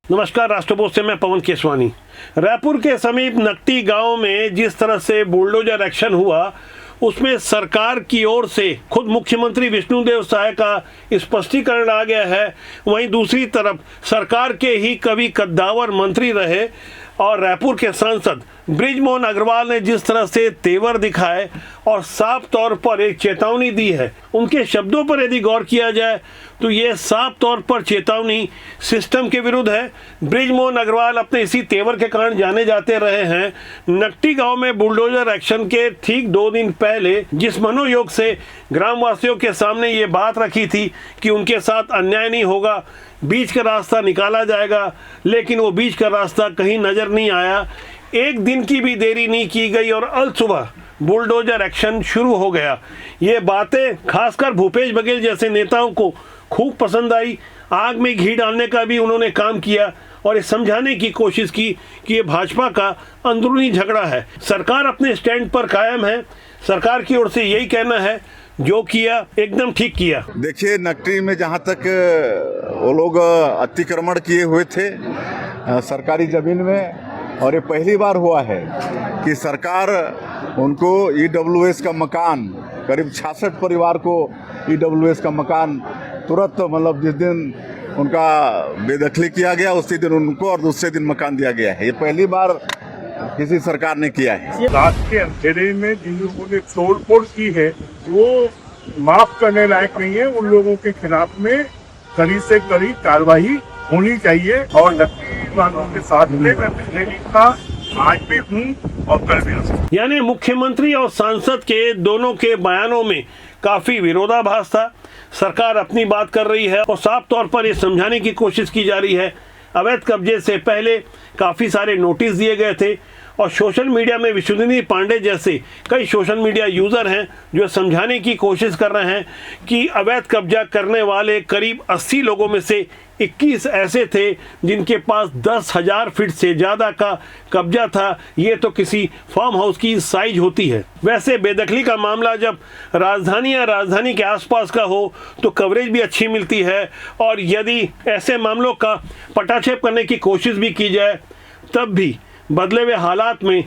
नमस्कार, राष्ट्रपोस्ट से मैं पवन केसवानी। रायपुर के समीप नकटी गांव में जिस तरह से बुलडोजर एक्शन हुआ, उसमें सरकार की ओर से खुद मुख्यमंत्री विष्णुदेव साय का स्पष्टीकरण आ गया है। वहीं दूसरी तरफ सरकार के ही कभी कद्दावर मंत्री रहे और रायपुर के सांसद बृजमोहन अग्रवाल ने जिस तरह से तेवर दिखाए और साफ तौर पर एक चेतावनी दी है, उनके शब्दों पर यदि गौर किया जाए तो ये साफ तौर पर चेतावनी सिस्टम के विरुद्ध है। बृजमोहन अग्रवाल अपने इसी तेवर के कारण जाने जाते रहे हैं। नकटी गांव में बुलडोजर एक्शन के ठीक 2 दिन पहले जिस मनोयोग से ग्रामवासियों के सामने ये बात रखी थी कि उनके साथ अन्याय नहीं होगा, बीच का रास्ता निकाला जाएगा, लेकिन वो बीच का रास्ता कहीं नजर नहीं आया। एक दिन की भी देरी नहीं की गई और अल सुबह बुलडोजर एक्शन शुरू हो गया। ये बातें खासकर भूपेश बघेल जैसे नेताओं को खूब पसंद आई। आग में घी डालने का भी उन्होंने काम किया और ये समझाने की कोशिश की कि ये भाजपा का अंदरूनी झगड़ा है। सरकार अपने स्टैंड पर कायम है। सरकार की ओर से यही कहना है, जो किया एकदम ठीक किया। देखिए, नकटी में जहाँ तक वो लोग अतिक्रमण किए हुए थे सरकारी जमीन में, और ये पहली बार हुआ है कि सरकार उनको ईडब्ल्यूएस का मकान, करीब 66 परिवार को ईडब्ल्यूएस का मकान तुरंत, मतलब जिस दिन उनका बेदखली किया गया उसी दिन उनको और दूसरे दिन मकान दिया गया है। ये पहली बार किसी सरकार ने किया है। रात के अंधेरे में जिन लोगों ने तोड़फोड़ की है वो माफ करने लायक नहीं है। उन लोगों के खिलाफ में कड़ी से कड़ी कार्रवाई होनी चाहिए और नकली वालों के साथ में मैं पिछले दिन का आज भी हूँ और कल भी हूँ। यानी मुख्यमंत्री और सांसद के दोनों के बयानों में काफी विरोधाभास था। सरकार अपनी बात कर रही है और साफ तौर पर ये समझाने की कोशिश की जा रही है। अवैध कब्जे से पहले काफी सारे नोटिस दिए गए थे और सोशल मीडिया में विश्वनाथ पांडे जैसे कई सोशल मीडिया यूज़र हैं जो समझाने की कोशिश कर रहे हैं कि अवैध कब्जा करने वाले करीब 80 लोगों में से 21 ऐसे थे जिनके पास 10,000 फीट से ज़्यादा का कब्जा था। ये तो किसी फार्म हाउस की साइज होती है। वैसे बेदखली का मामला जब राजधानी या राजधानी के आसपास का हो तो कवरेज भी अच्छी मिलती है, और यदि ऐसे मामलों का पटाक्षेप करने की कोशिश भी की जाए तब भी बदले हुए हालात में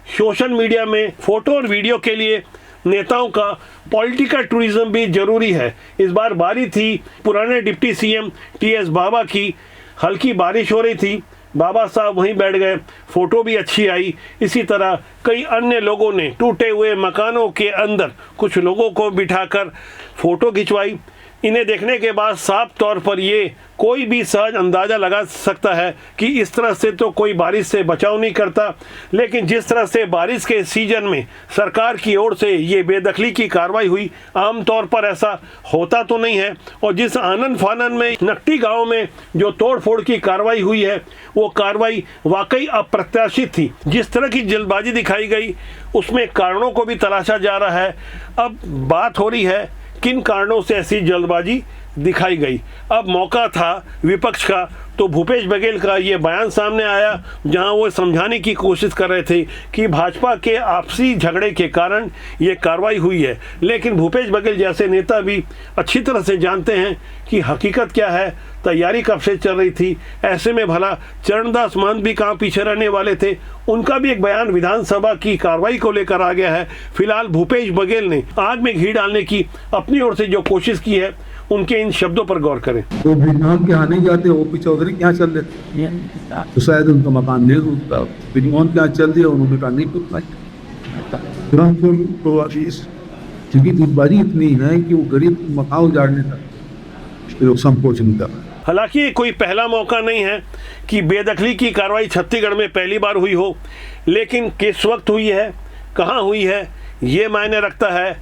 सोशल मीडिया में फोटो और वीडियो के लिए नेताओं का पॉलिटिकल टूरिज्म भी जरूरी है। इस बार बारी थी पुराने डिप्टी सीएम टीएस बाबा की। हल्की बारिश हो रही थी, बाबा साहब वहीं बैठ गए, फोटो भी अच्छी आई। इसी तरह कई अन्य लोगों ने टूटे हुए मकानों के अंदर कुछ लोगों को बिठाकर फोटो खिंचवाई। इन्हें देखने के बाद साफ तौर पर ये कोई भी सहज अंदाज़ा लगा सकता है कि इस तरह से तो कोई बारिश से बचाव नहीं करता, लेकिन जिस तरह से बारिश के सीजन में सरकार की ओर से ये बेदखली की कार्रवाई हुई, आमतौर पर ऐसा होता तो नहीं है। और जिस आनन फानन में नकटी गांव में जो तोड़फोड़ की कार्रवाई हुई है, वो कार्रवाई वाकई अप्रत्याशित थी। जिस तरह की जल्दबाजी दिखाई गई उसमें कारणों को भी तलाशा जा रहा है। अब बात हो रही है किन कारणों से ऐसी जल्दबाजी दिखाई गई। अब मौका था विपक्ष का, तो भूपेश बघेल का ये बयान सामने आया जहां वो समझाने की कोशिश कर रहे थे कि भाजपा के आपसी झगड़े के कारण ये कार्रवाई हुई है। लेकिन भूपेश बघेल जैसे नेता भी अच्छी तरह से जानते हैं कि हकीकत क्या है, तैयारी कब से चल रही थी। ऐसे में भला चरणदास महंत भी कहाँ पीछे रहने वाले थे। उनका भी एक बयान विधानसभा की कार्रवाई को लेकर आ गया है। फिलहाल भूपेश बघेल ने आग में घी डालने की अपनी ओर से जो कोशिश की है, उनके इन शब्दों पर गौर करें। तो ब्रिजमोहन के यहाँ नहीं जाते, ओपी चौधरी के यहाँ चल लेते तो शायद उनका मकान नहीं टूटता। ब्रिजमोहन के यहाँ चल दिया, उन्होंने कहा नहीं टूटता। क्योंकि टूटबाजी इतनी है कि वो गरीब मकान उजाड़ने तक लोग संकोच नहीं कर। हालांकि कोई पहला मौका नहीं है कि बेदखली की कार्रवाई छत्तीसगढ़ में पहली बार हुई हो, लेकिन किस वक्त हुई है, कहाँ हुई है, ये मायने रखता है।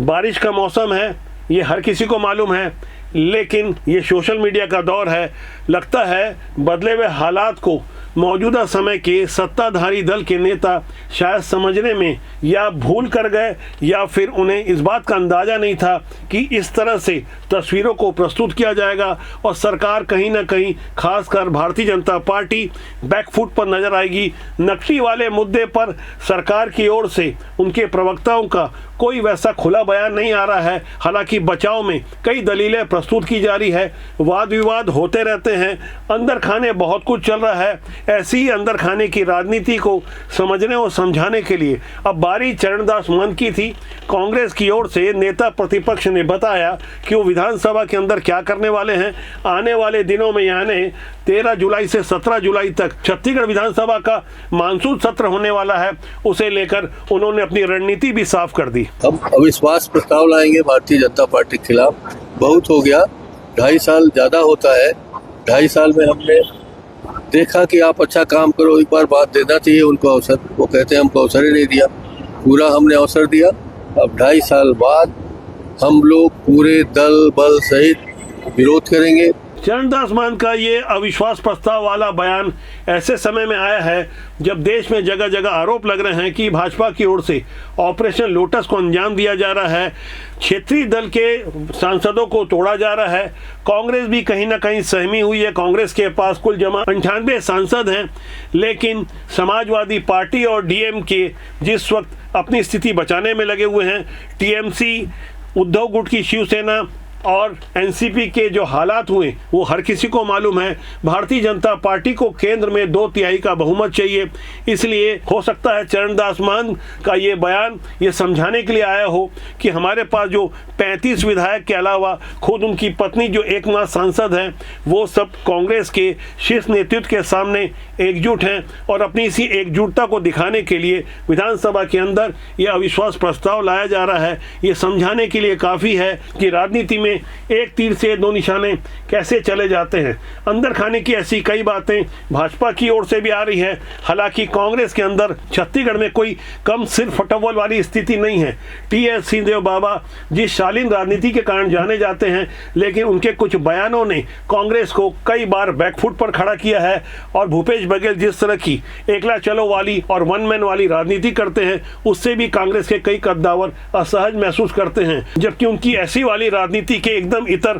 बारिश का मौसम है, ये हर किसी को मालूम है, लेकिन ये सोशल मीडिया का दौर है। लगता है बदले हुए हालात को मौजूदा समय के सत्ताधारी दल के नेता शायद समझने में या भूल कर गए या फिर उन्हें इस बात का अंदाजा नहीं था कि इस तरह से तस्वीरों को प्रस्तुत किया जाएगा और सरकार कहीं ना कहीं खासकर भारतीय जनता पार्टी बैकफुट पर नजर आएगी। नकदी वाले मुद्दे पर सरकार की ओर से उनके प्रवक्ताओं का कोई वैसा खुला बयान नहीं आ रहा है। हालांकि बचाव में कई दलीलें प्रस्तुत की जा रही है, वाद विवाद होते रहते हैं, अंदर खाने बहुत कुछ चल रहा है। ऐसी ही अंदर खाने की राजनीति को समझने और समझाने के लिए अब बारी चरणदास मन की थी। कांग्रेस की ओर से नेता प्रतिपक्ष ने बताया कि वो विधानसभा के अंदर क्या करने वाले हैं। आने वाले दिनों में यानी 13 जुलाई से 17 जुलाई तक छत्तीसगढ़ विधानसभा का मानसून सत्र होने वाला है, उसे लेकर उन्होंने अपनी रणनीति भी साफ कर दी। हम अविश्वास प्रस्ताव लाएंगे भारतीय जनता पार्टी के खिलाफ। बहुत हो गया, 2.5 साल ज्यादा होता है। 2.5 साल में हमने देखा कि आप अच्छा काम करो, एक बार बात देना चाहिए उनको अवसर। वो कहते हैं हमको अवसर ही नहीं दिया, पूरा हमने अवसर दिया। अब 2.5 साल बाद हम लोग पूरे दल बल सहित विरोध करेंगे। चरणदास मान का ये अविश्वास प्रस्ताव वाला बयान ऐसे समय में आया है जब देश में जगह जगह आरोप लग रहे हैं कि भाजपा की ओर से ऑपरेशन लोटस को अंजाम दिया जा रहा है, क्षेत्रीय दल के सांसदों को तोड़ा जा रहा है। कांग्रेस भी कहीं ना कहीं सहमी हुई है। कांग्रेस के पास कुल जमा 98 सांसद हैं, लेकिन समाजवादी पार्टी और डीएमके जिस वक्त अपनी स्थिति बचाने में लगे हुए हैं, टीएमसी, उद्धव गुट की शिवसेना और एनसीपी के जो हालात हुए वो हर किसी को मालूम है। भारतीय जनता पार्टी को केंद्र में 2/3 का बहुमत चाहिए, इसलिए हो सकता है चरणदास मान का ये बयान ये समझाने के लिए आया हो कि हमारे पास जो 35 विधायक के अलावा खुद उनकी पत्नी जो एकमात्र सांसद हैं, वो सब कांग्रेस के शीर्ष नेतृत्व के सामने एकजुट हैं और अपनी इसी एकजुटता को दिखाने के लिए विधानसभा के अंदर ये अविश्वास प्रस्ताव लाया जा रहा है। ये समझाने के लिए काफ़ी है कि राजनीति में एक तीर से 2 निशाने कैसे चले जाते हैं। अंदर खाने की ऐसी कई बातें भाजपा की ओर से भी आ रही है। हालांकि कांग्रेस के अंदर छत्तीसगढ़ में कोई कम सिर फटोल वाली स्थिति नहीं है। टी.एस. सिंहदेव बाबा जिस शालीन राजनीति के कारण जाने जाते हैं, लेकिन उनके कुछ बयानों ने कांग्रेस को कई बार बैकफुट पर खड़ा किया है और भूपेश बघेल जिस तरह की एकला चलो वाली और वन मैन वाली राजनीति करते हैं, उससे भी कांग्रेस के कई कद्दावर असहज महसूस करते हैं। जबकि उनकी ऐसी वाली राजनीति के एकदम इतर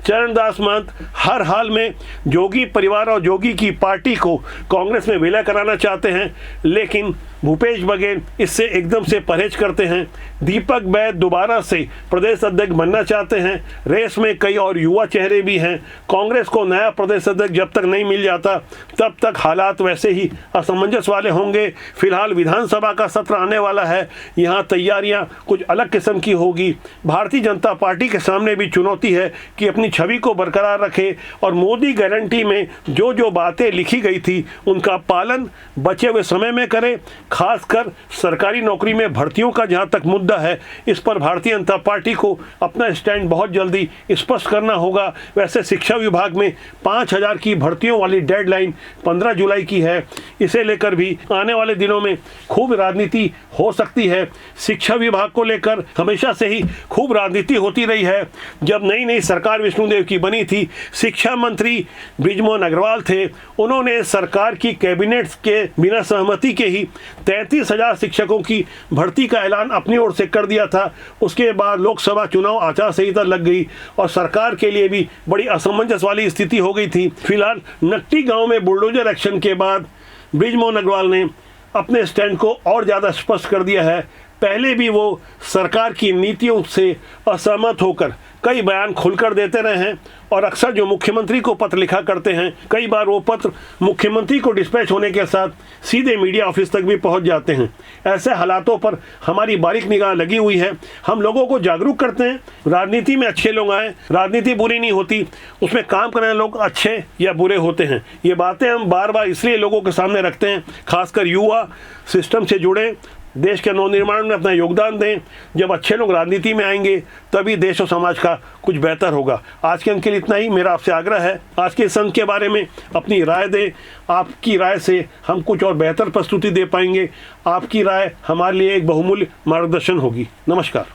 चरणदास महंत हर हाल में जोगी परिवार और जोगी की पार्टी को कांग्रेस में विलय कराना चाहते हैं, लेकिन भूपेश बघेल इससे एकदम से परहेज करते हैं। दीपक बैद दोबारा से प्रदेश अध्यक्ष बनना चाहते हैं। रेस में कई और युवा चेहरे भी हैं। कांग्रेस को नया प्रदेश अध्यक्ष जब तक नहीं मिल जाता तब तक हालात वैसे ही असमंजस वाले होंगे। फिलहाल विधानसभा का सत्र आने वाला है, यहाँ तैयारियां कुछ अलग किस्म की होगी। भारतीय जनता पार्टी के सामने भी चुनौती है कि अपनी छवि को बरकरार रखे और मोदी गारंटी में जो जो बातें लिखी गई थी उनका पालन बचे हुए समय में करे। खासकर सरकारी नौकरी में भर्तियों का जहां तक मुद्दा है, इस पर भारतीय जनता पार्टी को अपना स्टैंड बहुत जल्दी स्पष्ट करना होगा। वैसे शिक्षा विभाग में 5000 की भर्तियों वाली डेडलाइन 15 जुलाई की है, इसे लेकर भी आने वाले दिनों में खूब राजनीति हो सकती है। शिक्षा विभाग को लेकर हमेशा से ही खूब राजनीति होती रही है। जब नई नई सरकार विष्णुदेव की बनी थी, शिक्षा मंत्री बृजमोहन अग्रवाल थे, उन्होंने सरकार की कैबिनेट के बिना सहमति के ही 33,000 शिक्षकों की भर्ती का ऐलान अपनी ओर से कर दिया था। उसके बाद लोकसभा चुनाव आचार संहिता लग गई और सरकार के लिए भी बड़ी असमंजस वाली स्थिति हो गई थी। फिलहाल नकटी गांव में बुलडोजर एक्शन के बाद बृजमोहन अग्रवाल ने अपने स्टैंड को और ज़्यादा स्पष्ट कर दिया है। पहले भी वो सरकार की नीतियों से असहमत होकर कई बयान खुलकर देते रहे हैं और अक्सर जो मुख्यमंत्री को पत्र लिखा करते हैं, कई बार वो पत्र मुख्यमंत्री को डिस्पैच होने के साथ सीधे मीडिया ऑफिस तक भी पहुंच जाते हैं। ऐसे हालातों पर हमारी बारीक निगाह लगी हुई है। हम लोगों को जागरूक करते हैं, राजनीति में अच्छे लोग आए, राजनीति बुरी नहीं होती, उसमें काम करने लोग अच्छे या बुरे होते हैं। ये बातें हम बार बार इसलिए लोगों के सामने रखते हैं, खासकर युवा सिस्टम से जुड़े, देश के नवनिर्माण में अपना योगदान दें। जब अच्छे लोग राजनीति में आएंगे तभी देश और समाज का कुछ बेहतर होगा। आज के अंक के लिए इतना ही। मेरा आपसे आग्रह है, आज के इस अंक के बारे में अपनी राय दें। आपकी राय से हम कुछ और बेहतर प्रस्तुति दे पाएंगे। आपकी राय हमारे लिए एक बहुमूल्य मार्गदर्शन होगी। नमस्कार।